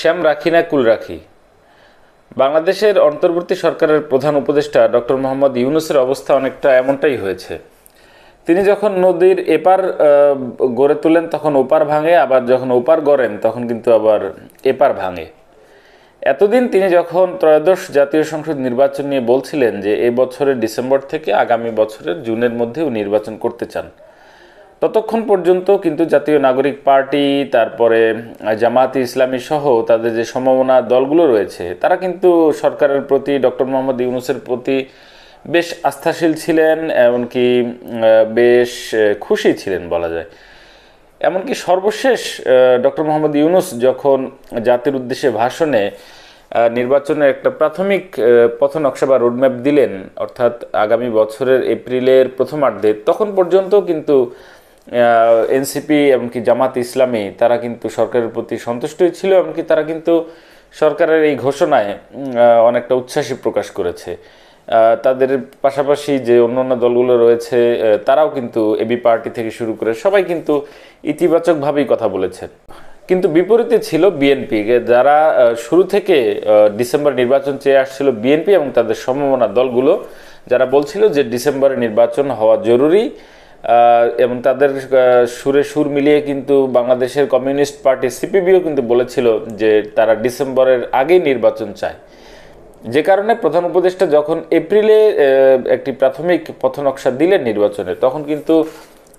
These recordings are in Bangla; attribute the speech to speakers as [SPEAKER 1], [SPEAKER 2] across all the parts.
[SPEAKER 1] শ্যাম রাখি না কুল রাখি। বাংলাদেশের অন্তর্বর্তী সরকারের প্রধান উপদেষ্টা ডক্টর মোহাম্মদ ইউনূসের অবস্থা অনেকটা এমনটাই হয়েছে। তিনি যখন নদীর এপার গড়ে তোলেন তখন ওপার ভাঙে, আবার যখন ওপার গড়েন তখন কিন্তু আবার এপার ভাঙে। এতদিন তিনি যখন ত্রয়োদশ জাতীয় সংসদ নির্বাচন নিয়ে বলছিলেন যে এই বছরের ডিসেম্বর থেকে আগামী বছরের জুনের মধ্যেও নির্বাচন করতে চান, ততক্ষণ পর্যন্ত কিন্তু জাতীয় নাগরিক পার্টি, তারপরে জামায়াতে ইসলামী সহ তাদের যে সমমনা দলগুলো রয়েছে তারা কিন্তু সরকারের প্রতি, ডক্টর মোহাম্মদ ইউনূসের প্রতি বেশ আস্থাশীল ছিলেন, এমনকি বেশ খুশি ছিলেন বলা যায়। এমনকি সর্বশেষ ডক্টর মোহাম্মদ ইউনূস যখন জাতির উদ্দেশ্যে ভাষণে নির্বাচনের একটা প্রাথমিক পথনকশা বা রোডম্যাপ দিলেন, অর্থাৎ আগামী বছরের এপ্রিলের প্রথমার্ধে, তখন পর্যন্ত কিন্তু এনসিপি এমনকি জামাত ইসলামী তারা কিন্তু সরকারের প্রতি সন্তুষ্টই ছিল, এমনকি তারা কিন্তু সরকারের এই ঘোষণায় অনেকটা উচ্ছ্বাসী প্রকাশ করেছে। তাদের পাশাপাশি যে অন্যান্য দলগুলো রয়েছে তারাও কিন্তু এবি পার্টি থেকে শুরু করে সবাই কিন্তু ইতিবাচকভাবেই কথা বলেছেন। কিন্তু বিপরীতে ছিল বিএনপি, যারা শুরু থেকে ডিসেম্বর নির্বাচন চেয়ে আসছিল, বিএনপি এবং তাদের সমমনা দলগুলো যারা বলছিল যে ডিসেম্বরে নির্বাচন হওয়া জরুরি, এবং তাদের সুরে সুর মিলিয়ে কিন্তু বাংলাদেশের কমিউনিস্ট পার্টি সিপিবিও কিন্তু বলেছিল যে তারা ডিসেম্বরের আগেই নির্বাচন চায়। যে কারণে প্রধান উপদেষ্টা যখন এপ্রিলে একটি প্রাথমিক পথনকশা দিলেন নির্বাচনে, তখন কিন্তু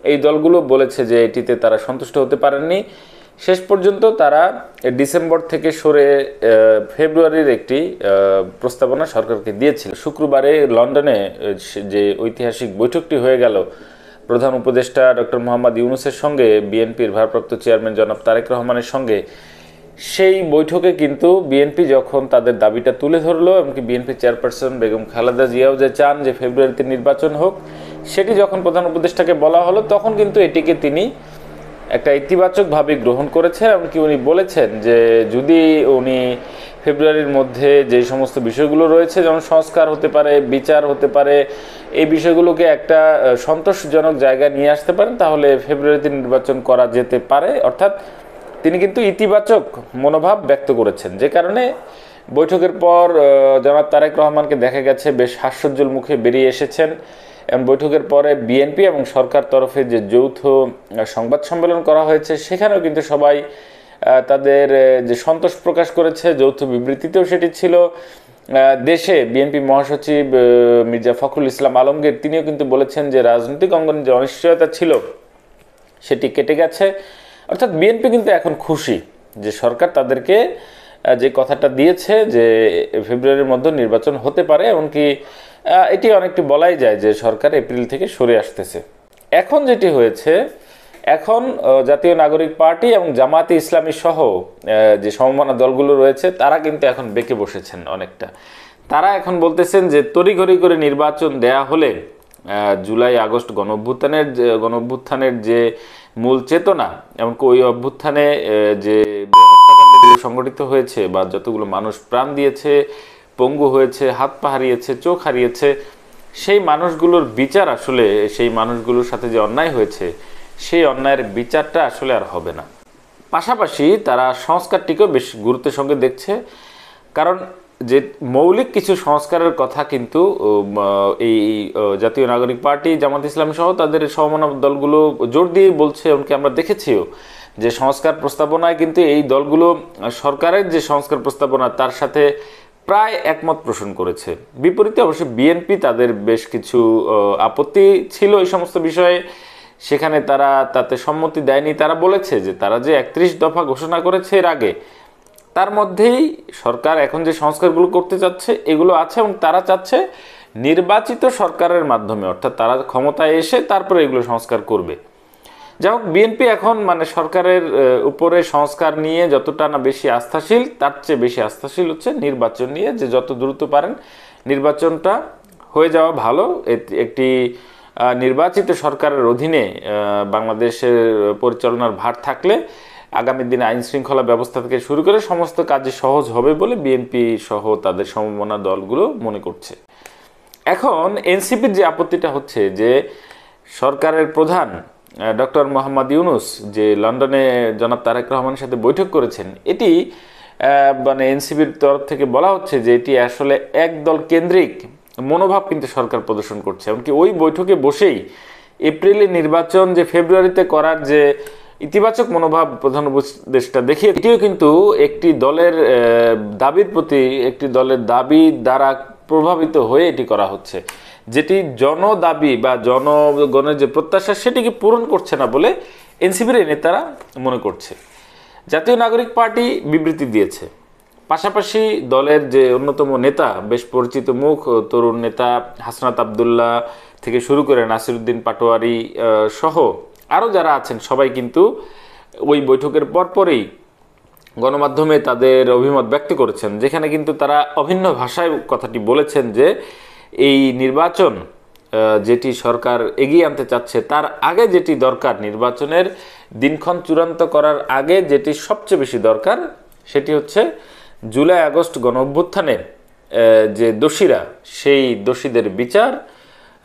[SPEAKER 1] এই দলগুলো বলেছে যে এটিতে তারা সন্তুষ্ট হতে পারেননি। শেষ পর্যন্ত তারা ডিসেম্বর থেকে সরে ফেব্রুয়ারির একটি প্রস্তাবনা সরকারকে দিয়েছিল। শুক্রবারে লন্ডনে যে ঐতিহাসিক বৈঠকটি হয়ে গেল প্রধান উপদেষ্টা ডক্টর মোহাম্মদ ইউনূসের সঙ্গে বিএনপির ভারপ্রাপ্ত চেয়ারম্যান জনাব তারেক রহমানের সঙ্গে, সেই বৈঠকে কিন্তু বিএনপি যখন তাদের দাবিটা তুলে ধরলো, এমনকি BNP chairperson Begum Khaleda Xiao যে চান যে ফেব্রুয়ারিতে নির্বাচন হোক, সেটি যখন প্রধান উপদেষ্টাকে বলা হলো তখন কিন্তু এটিকে তিনি একটা ইতিবাচকভাবে গ্রহণ করেছেন। এমনকি উনি বলেছেন যে যদি উনি ফেব্রুয়ারির মধ্যে যে সমস্ত বিষয়গুলো রয়েছে, যেমন সংস্কার হতে পারে, বিচার হতে পারে, এই বিষয়গুলোকে একটা সন্তোষজনক জায়গায় নিয়ে আসতে পারেন, তাহলে ফেব্রুয়ারিতে নির্বাচন করা যেতে পারে। অর্থাৎ তিনি কিন্তু ইতিবাচক মনোভাব ব্যক্ত করেছেন, যে কারণে বৈঠকের পর জনাব তারেক রহমানকে দেখা গেছে বেশ হাস্যোজ্জ্বল মুখে বেরিয়ে এসেছেন। এবং বৈঠকের পরে বিএনপি এবং সরকার তরফে যে যৌথ সংবাদ সম্মেলন করা হয়েছে সেখানেও কিন্তু সবাই তাদের যে সন্তোষ প্রকাশ করেছে, যৌথ বিবৃতিতেও সেটি ছিল। দেশে বিএনপি মহাসচিব মির্জা ফখরুল ইসলাম আলমগীর তিনিও কিন্তু বলেছেন যে রাজনৈতিক অঙ্গনে যে অনিশ্চয়তা ছিল সেটি কেটে গেছে। অর্থাৎ বিএনপি কিন্তু এখন খুশি যে সরকার তাদেরকে যে কথাটা দিয়েছে যে ফেব্রুয়ারির মধ্যে নির্বাচন হতে পারে, এমনকি এটি অনেকটি বলাই যায় যে সরকার এপ্রিল থেকে সরে আসতেছে। এখন যেটি হয়েছে, এখন জাতীয় নাগরিক পার্টি এবং জামায়াতে ইসলামী সহ যে সমমনা দলগুলো রয়েছে তারা কিন্তু এখন বেঁকে বসেছেন অনেকটা। তারা এখন বলতেছেন যে তড়িঘড়ি করে নির্বাচন দেয়া হলে জুলাই আগস্ট গণঅভ্যুত্থানের যে মূল চেতনা, এমনকি ওই অভ্যুত্থানে যে হত্যাকাণ্ডগুলো সংঘটিত হয়েছে বা যতগুলো মানুষ প্রাণ দিয়েছে, পঙ্গু হয়েছে, হাত পা হারিয়েছে, চোখ হারিয়েছে, সেই মানুষগুলোর বিচার, আসলে সেই মানুষগুলোর সাথে যে অন্যায় হয়েছে সেই অন্যায়ের বিচারটা আসলে আর হবে না। পাশাপাশি তারা সংস্কারটিকেও বেশ গুরুত্বের সঙ্গে দেখছে, কারণ যে মৌলিক কিছু সংস্কারের কথা কিন্তু এই জাতীয় নাগরিক পার্টি, জামাত ইসলাম সহ তাদের সমমনা দলগুলো জোর দিয়ে বলছে, এমনকি আমরা দেখেছিও যে সংস্কার প্রস্তাবনায় কিন্তু এই দলগুলো সরকারের যে সংস্কার প্রস্তাবনা তার সাথে প্রায় একমত পোষণ করেছে। বিপরীতে অবশ্য বিএনপি তাদের বেশ কিছু আপত্তি ছিল এই সমস্ত বিষয়ে, সেখানে তারা তাতে সম্মতি দেয়নি। তারা বলেছে যে তারা যে 31 দফা ঘোষণা করেছে এর আগে, তার মধ্যেই সরকার এখন যে সংস্কারগুলো করতে চাচ্ছে এগুলো আছে, এবং তারা চাচ্ছে নির্বাচিত সরকারের মাধ্যমে, অর্থাৎ তারা ক্ষমতায় এসে তারপরে এগুলো সংস্কার করবে। যাই হোক, বিএনপি এখন মানে সরকারের উপরে সংস্কার নিয়ে যতটা না বেশি আস্থাশীল, তার চেয়ে বেশি আস্থাশীল হচ্ছে নির্বাচন নিয়ে, যে যত দ্রুত পারেন নির্বাচনটা হয়ে যাওয়া ভালো। একটি নির্বাচিত সরকারের অধীনে বাংলাদেশের পরিচালনার ভার থাকলে আগামী দিনে আইন শৃঙ্খলা ব্যবস্থা থেকে শুরু করে সমস্ত কাজে সহজ হবে বলে বিএনপি সহ তাদের সমমনা দলগুলো মনে করছে। এখন এনসিপির যে আপত্তিটা হচ্ছে যে সরকারের প্রধান ডক্টর মোহাম্মদ ইউনূস যে লন্ডনে জনাব তারেক রহমানের সাথে বৈঠক করেছেন, এটি মানে এনসিপির তরফ থেকে বলা হচ্ছে যে এটি আসলে একদল কেন্দ্রিক মনোভাব কিন্তু সরকার প্রদর্শন করছে। এমনকি ওই বৈঠকে বসেই এপ্রিলে নির্বাচন যে ফেব্রুয়ারিতে করার যে ইতিবাচক মনোভাব প্রধান উপদেষ্টা দেখিয়ে, এটিও কিন্তু একটি দলের দাবির প্রতি, একটি দলের দাবি দ্বারা প্রভাবিত হয়ে এটি করা হচ্ছে, যেটি জনদাবি বা জনগণের যে প্রত্যাশা সেটিকে পূরণ করছে না বলে এনসিপির নেতারা মনে করছে। জাতীয় নাগরিক পার্টি বিবৃতি দিয়েছে, পাশাপাশি দলের যে অন্যতম নেতা, বেশ পরিচিত মুখ, তরুণ নেতা হাসনাত আবদুল্লাহ থেকে শুরু করে নাসিরউদ্দিন পাটোয়ারি সহ আরও যারা আছেন সবাই কিন্তু ওই বৈঠকের পরপরই গণমাধ্যমে তাদের অভিমত ব্যক্ত করেছেন, যেখানে কিন্তু তারা অভিন্ন ভাষায় কথাটি বলেছেন যে এই নির্বাচন যেটি সরকার এগিয়ে আনতে চাচ্ছে তার আগে যেটি দরকার, নির্বাচনের দিনক্ষণ চূড়ান্ত করার আগে যেটি সবচেয়ে বেশি দরকার সেটি হচ্ছে জুলাই আগস্ট গণ অভ্যুত্থানে যে দোষীরা, সেই দোষীদের বিচার,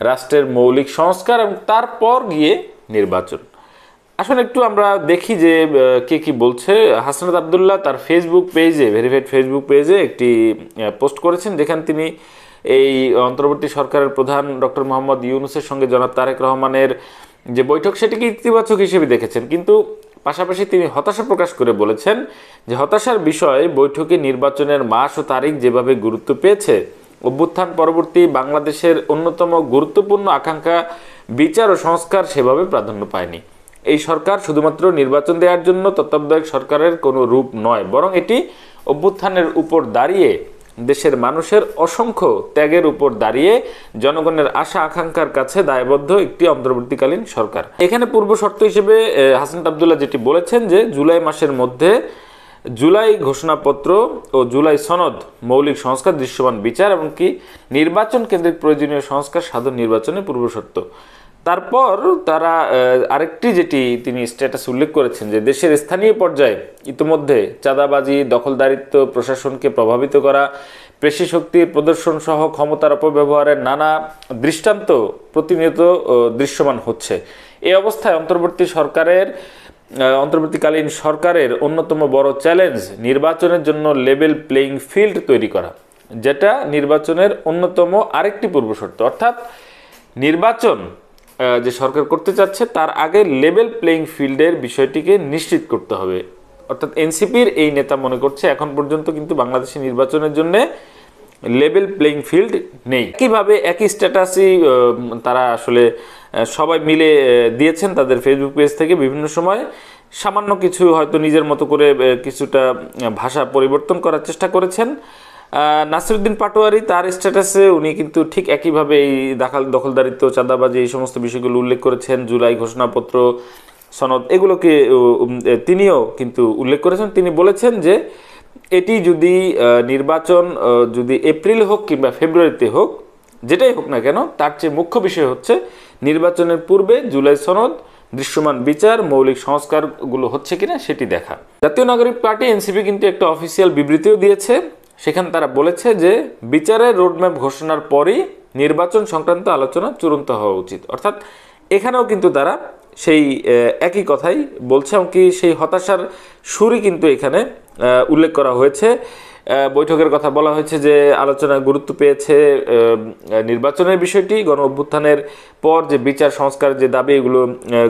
[SPEAKER 1] রাষ্ট্রের মৌলিক সংস্কার এবং তারপর গিয়ে নির্বাচন। আসলে একটু আমরা দেখি যে কে কি বলছে। হাসনাত আবদুল্লাহ তার ফেসবুক পেজে, ভেরিফাইড ফেসবুক পেজে একটি পোস্ট করেছেন, যেখানে তিনি এই অন্তর্বর্তী সরকারের প্রধান ডক্টর মোহাম্মদ ইউনূসের সঙ্গে জনাব তারেক রহমানের যে বৈঠক সেটিকে ইতিবাচক হিসেবে দেখেছেন, কিন্তু পাশাপাশি তিনি হতাশা প্রকাশ করে বলেছেন যে হতাশার বিষয় বৈঠকে নির্বাচনের মাস ও তারিখ যেভাবে গুরুত্ব পেয়েছে, অভ্যুত্থান পরবর্তী বাংলাদেশের অন্যতম গুরুত্বপূর্ণ আকাঙ্ক্ষা বিচার ও সংস্কার সেভাবে প্রাধান্য পায়নি। এই সরকার শুধুমাত্র নির্বাচন দেওয়ার জন্য তত্ত্বাবধায়ক সরকারের কোনো রূপ নয়, বরং এটি অভ্যুত্থানের উপর দাঁড়িয়ে, দেশের মানুষের অসংখ্য ত্যাগের উপর দাঁড়িয়ে জনগণের আশা আকাঙ্ক্ষার কাছে দায়বদ্ধ একটি অন্তর্বর্তীকালীন সরকার। এখানে পূর্ব শর্ত হিসেবে হাসনাত আবদুল্লাহ যেটি বলেছেন যে জুলাই মাসের মধ্যে জুলাই ঘোষণাপত্র ও জুলাই সনদ, মৌলিক সংস্কার, দৃশ্যমান বিচার এবং কি নির্বাচন কেন্দ্রিক প্রয়োজনীয় সংস্কার সাধন নির্বাচনের পূর্ব শর্ত। তারপর তারা আরেকটি যেটি তিনি স্ট্যাটাস উল্লেখ করেছেন যে দেশের স্থানীয় পর্যায়ে ইতিমধ্যে চাঁদাবাজি, দখলদারিত্ব, প্রশাসনকে প্রভাবিত করা, পেশি শক্তির প্রদর্শন সহ ক্ষমতার অপব্যবহারের নানা দৃষ্টান্ত প্রতিনিয়ত দৃশ্যমান হচ্ছে। এই অবস্থায় অন্তর্বর্তীকালীন সরকারের অন্যতম বড় চ্যালেঞ্জ নির্বাচনের জন্য লেভেল প্লেইং ফিল্ড তৈরি করা, যেটা নির্বাচনের অন্যতম আরেকটি পূর্বশর্ত। অর্থাৎ নির্বাচন যে সরকার করতে চাচ্ছে তার আগে লেভেল প্লেইং ফিল্ডের বিষয়টিকে নিশ্চিত করতে হবে। অর্থাৎ এনসিপির এই নেতা মনে করছে এখন পর্যন্ত কিন্তু বাংলাদেশের নির্বাচনের জন্য লেভেল প্লেইং ফিল্ড নেই। কিভাবে একই স্ট্যাটাসই তারা আসলে সবাই মিলে দিয়েছেন তাদের ফেসবুক পেজ থেকে, বিভিন্ন সময় সামান্য কিছু হয়তো নিজের মতো করে কিছুটা ভাষা পরিবর্তন করার চেষ্টা করেছেন। নাসিরউদ্দিন পাটোয়ারি তার স্ট্যাটাসে উনি কিন্তু ঠিক একইভাবে এই দখলদারিত্ব, চাঁদাবাজি, এই সমস্ত বিষয়গুলো উল্লেখ করেছেন, জুলাই ঘোষণাপত্র, সনদ, এগুলোকে তিনিও কিন্তু উল্লেখ করেছেন। তিনি বলেছেন যে এটি যদি নির্বাচন যদি এপ্রিল হোক কিংবা ফেব্রুয়ারিতে হোক, যেটাই হোক না কেন, তার চেয়ে মুখ্য বিষয় হচ্ছে নির্বাচনের পূর্বে জুলাই সনদ, দৃশ্যমান বিচার, মৌলিক সংস্কারগুলো হচ্ছে কিনা সেটি দেখা। জাতীয় নাগরিক পার্টি এনসিপি কিন্তু একটা অফিসিয়াল বিবৃতিও দিয়েছে, সেখানে তারা বলেছে যে বিচারের রোডম্যাপ ঘোষণার পরই নির্বাচন সংক্রান্ত আলোচনা চূড়ান্ত হওয়া উচিত। অর্থাৎ এখানেও কিন্তু তারা সেই একই কথাই বলছে, এমনকি সেই হতাশার সুরই কিন্তু এখানে উল্লেখ করা হয়েছে। বৈঠকের কথা বলা হয়েছে যে আলোচনায় গুরুত্ব পেয়েছে নির্বাচনের বিষয়টি, গণ অভ্যুত্থানের পর যে বিচার সংস্কার যে দাবি, এগুলো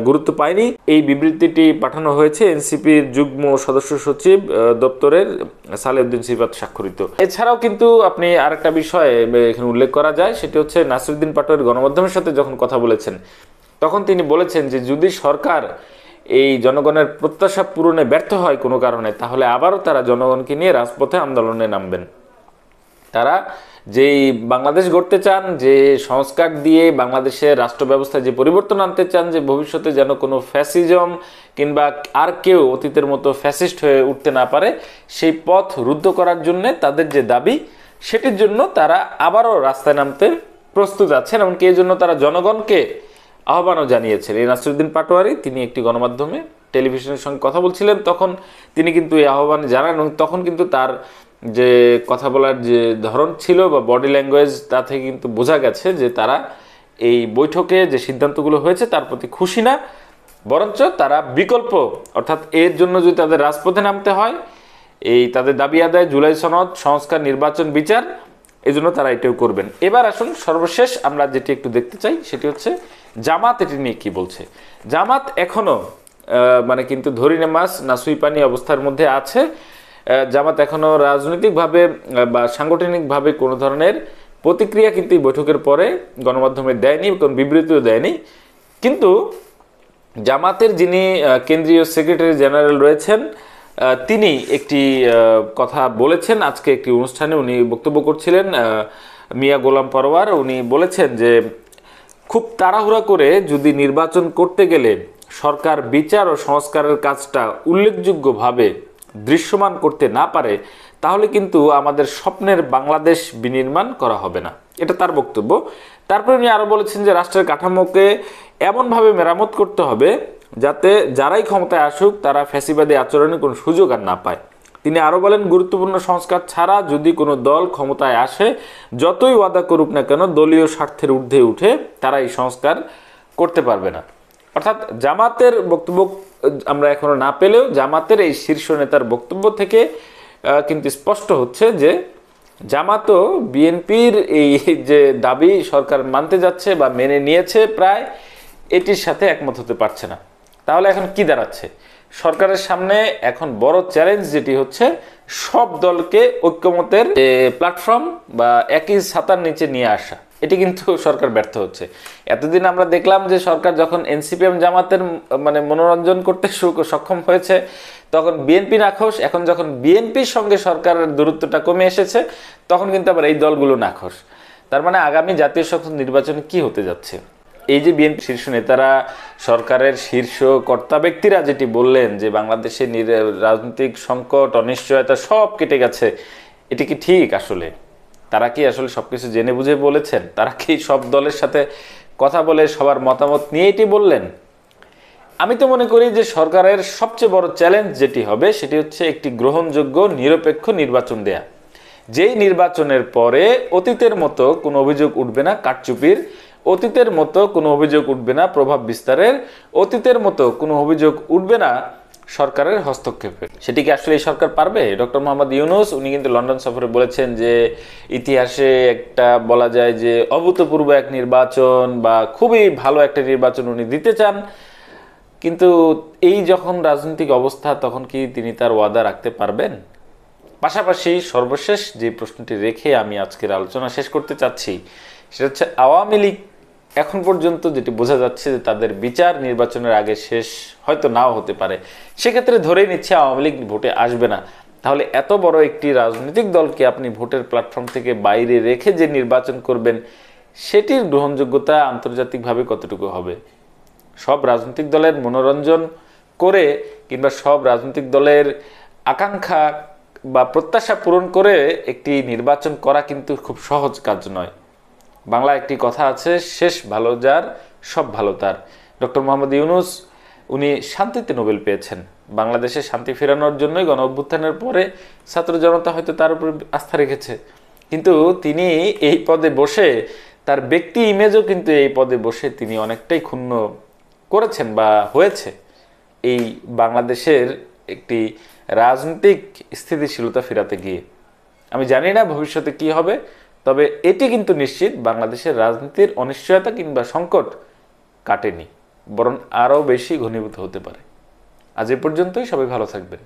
[SPEAKER 1] গুরুত্ব পায়নি। এই বিবৃতিটি পাঠানো হয়েছে এনসিপির যুগ্ম সদস্য সচিব দপ্তরের সালেউদ্দিন সিফাত স্বাক্ষরিত। এছাড়াও কিন্তু আপনি আরেকটা বিষয় এখানে উল্লেখ করা যায়, সেটি হচ্ছে নাসিরউদ্দিন পাটোয়ারি গণমাধ্যমের সাথে যখন কথা বলেছেন তখন তিনি বলেছেন যে যদি সরকার এই জনগণের প্রত্যাশা পূরণে ব্যর্থ হয় কোনো কারণে, তাহলে আবারও তারা জনগণকে নিয়ে রাজপথে আন্দোলনে নামবেন। তারা যেই বাংলাদেশ গড়তে চান, যে সংস্কার দিয়ে বাংলাদেশের রাষ্ট্র ব্যবস্থায় যে পরিবর্তন আনতে চান, যে ভবিষ্যতে যেন কোনো ফ্যাসিজম কিংবা আর কেউ অতীতের মতো ফ্যাসিস্ট হয়ে উঠতে না পারে, সেই পথ রুদ্ধ করার জন্য তাদের যে দাবি, সেটির জন্য তারা আবারও রাস্তায় নামতে প্রস্তুত আছেন। এমনকি এই জন্য তারা জনগণকে আহ্বানও জানিয়েছেন। এই নাসিরউদ্দিন পাটোয়ারি তিনি একটি গণমাধ্যমে টেলিভিশনের সঙ্গে কথা বলছিলেন, তখন তিনি কিন্তু এই আহ্বান জানান এবং তখন কিন্তু তার যে কথা বলার যে ধরন ছিল বা বডি ল্যাঙ্গুয়েজ, তা থেকে কিন্তু বোঝা গেছে যে তারা এই বৈঠকে যে সিদ্ধান্তগুলো হয়েছে তার প্রতি খুশি না, বরঞ্চ তারা বিকল্প, অর্থাৎ এর জন্য যদি তাদের রাজপথে নামতে হয়, এই তাদের দাবি আদায়, জুলাই সনদ, সংস্কার, নির্বাচন, বিচার, এই জন্য তারা এটাও করবেন। এবার আসুন সর্বশেষ আমরা যেটি একটু দেখতে চাই সেটি হচ্ছে জামাত এটি নিয়ে কি বলছে। জামাত এখনো মানে কিন্তু ধরিনে মাছ না সুই পানি অবস্থার মধ্যে আছে। জামাত এখনো রাজনৈতিকভাবে বা সাংগঠনিকভাবে কোনো ধরনের প্রতিক্রিয়া কিন্তু এই বৈঠকের পরে গণমাধ্যমে দেয়নি, কোনো বিবৃতিও দেয়নি। কিন্তু জামাতের যিনি কেন্দ্রীয় সেক্রেটারি জেনারেল রয়েছেন, তিনি একটি কথা বলেছেন আজকে একটি অনুষ্ঠানে। উনি বক্তব্য করছিলেন, মিয়া গোলাম পরওয়ার। উনি বলেছেন যে খুব তাড়াহুড়া করে যদি নির্বাচন করতে গেলে সরকার বিচার ও সংস্কারের কাজটা উল্লেখযোগ্যভাবে দৃশ্যমান করতে না পারে, তাহলে কিন্তু আমাদের স্বপ্নের বাংলাদেশ বিনির্মাণ করা হবে না। এটা তার বক্তব্য। তারপরে উনি আরও বলেছেন যে রাষ্ট্রের কাঠামোকে এমনভাবে মেরামত করতে হবে যাতে যারাই ক্ষমতায় আসুক তারা ফ্যাসিবাদী আচরণের কোনো সুযোগ আর না পায়। তিনি আরও বলেন, গুরুত্বপূর্ণ সংস্কার ছাড়া যদি কোনো দল ক্ষমতায় আসে, যতই ওয়াদা করুক না কেন, দলীয় স্বার্থের ঊর্ধ্বে উঠে তারা এই সংস্কার করতে পারবে না। অর্থাৎ জামাতের বক্তব্য আমরা এখনো না পেলেও জামাতের এই শীর্ষ নেতার বক্তব্য থেকে কিন্তু স্পষ্ট হচ্ছে যে জামাতও বিএনপির এই যে দাবি সরকার মানতে যাচ্ছে বা মেনে নিয়েছে প্রায়, এটির সাথে একমত হতে পারছে না। তাহলে এখন কি দাঁড়াচ্ছে? সরকারের সামনে এখন বড় চ্যালেঞ্জ যেটি হচ্ছে সব দলকে ঐক্যমতের প্ল্যাটফর্ম বা একই ছাতার নিচে নিয়ে আসা। এটি কিন্তু সরকার ব্যর্থ হচ্ছে। এতদিন আমরা দেখলাম যে সরকার যখন এনসিপিএম জামাতের মানে মনোরঞ্জন করতে সক্ষম হয়েছে তখন বিএনপি নাখোশ, এখন যখন বিএনপির সঙ্গে সরকারের দূরত্বটা কমে এসেছে তখন কিন্তু আবার এই দলগুলো নাখোশ। তার মানে আগামী জাতীয় সংসদ নির্বাচনে কি হতে যাচ্ছে? এই যে বিএনপি শীর্ষ নেতারা, সরকারের শীর্ষ কর্তা ব্যক্তিরা যেটি বললেন যে বাংলাদেশে রাজনৈতিক সংকট, অনিশ্চয়তা সব কেটে গেছে, এটি কি ঠিক? আসলে তারা কি আসলে সবকিছু জেনে বুঝে বলেছেন? তারা কি সব দলের সাথে কথা বলে সবার মতামত নিয়ে এটি বললেন? আমি তো মনে করি যে সরকারের সবচেয়ে বড় চ্যালেঞ্জ যেটি হবে সেটি হচ্ছে একটি গ্রহণযোগ্য নিরপেক্ষ নির্বাচন দেয়া, যেই নির্বাচনের পরে অতীতের মতো কোনো অভিযোগ উঠবে না কারচুপির, অতীতের মতো কোনো অভিযোগ উঠবে না প্রভাব বিস্তারের, অতীতের মতো কোনো অভিযোগ উঠবে না সরকারের হস্তক্ষেপের। সেটি কি আসলে এই সরকার পারবে? ডক্টর মোহাম্মদ ইউনূস উনি কিন্তু লন্ডন সফরে বলেছেন যে ইতিহাসে একটা বলা যায় যে অভূতপূর্ব এক নির্বাচন বা খুবই ভালো একটা নির্বাচন উনি দিতে চান। কিন্তু এই যখন রাজনৈতিক অবস্থা তখন কি তিনি তার ওয়াদা রাখতে পারবেন? পাশাপাশি সর্বশেষ যে প্রশ্নটি রেখে আমি আজকের আলোচনা শেষ করতে চাচ্ছি সেটা হচ্ছে আওয়ামী লীগ এখন পর্যন্ত যেটি বোঝা যাচ্ছে যে তাদের বিচার নির্বাচনের আগে শেষ হয়তো নাও হতে পারে। সেক্ষেত্রে ধরেই নিচ্ছে আওয়ামী লীগ ভোটে আসবে না। তাহলে এত বড় একটি রাজনৈতিক দলকে আপনি ভোটের প্ল্যাটফর্ম থেকে বাইরে রেখে যে নির্বাচন করবেন সেটির গ্রহণযোগ্যতা আন্তর্জাতিকভাবে কতটুকু হবে? সব রাজনৈতিক দলের মনোরঞ্জন করে কিংবা সব রাজনৈতিক দলের আকাঙ্ক্ষা বা প্রত্যাশা পূরণ করে একটি নির্বাচন করা কিন্তু খুব সহজ কাজ নয়। বাংলা একটি কথা আছে, শেষ ভালো যার সব ভালো তার। ডক্টর মোহাম্মদ ইউনূস উনি শান্তিতে নোবেল পেয়েছেন। বাংলাদেশে শান্তি ফেরানোর জন্যই গণ অভ্যুত্থানের পরে ছাত্র জনতা হয়তো তার উপর আস্থা রেখেছে, কিন্তু তিনি এই পদে বসে তার ব্যক্তি ইমেজও কিন্তু এই পদে বসে তিনি অনেকটাই ক্ষুণ্ণ করেছেন বা হয়েছে এই বাংলাদেশের একটি রাজনৈতিক স্থিতিশীলতা ফেরাতে গিয়ে। আমি জানি না ভবিষ্যতে কি হবে, তবে এটি কিন্তু নিশ্চিত বাংলাদেশের রাজনীতির অনিশ্চয়তা কিংবা সংকট কাটেনি, বরং আরও বেশি ঘনীভূত হতে পারে। আজ এ পর্যন্তই, সবাই ভালো থাকবেন।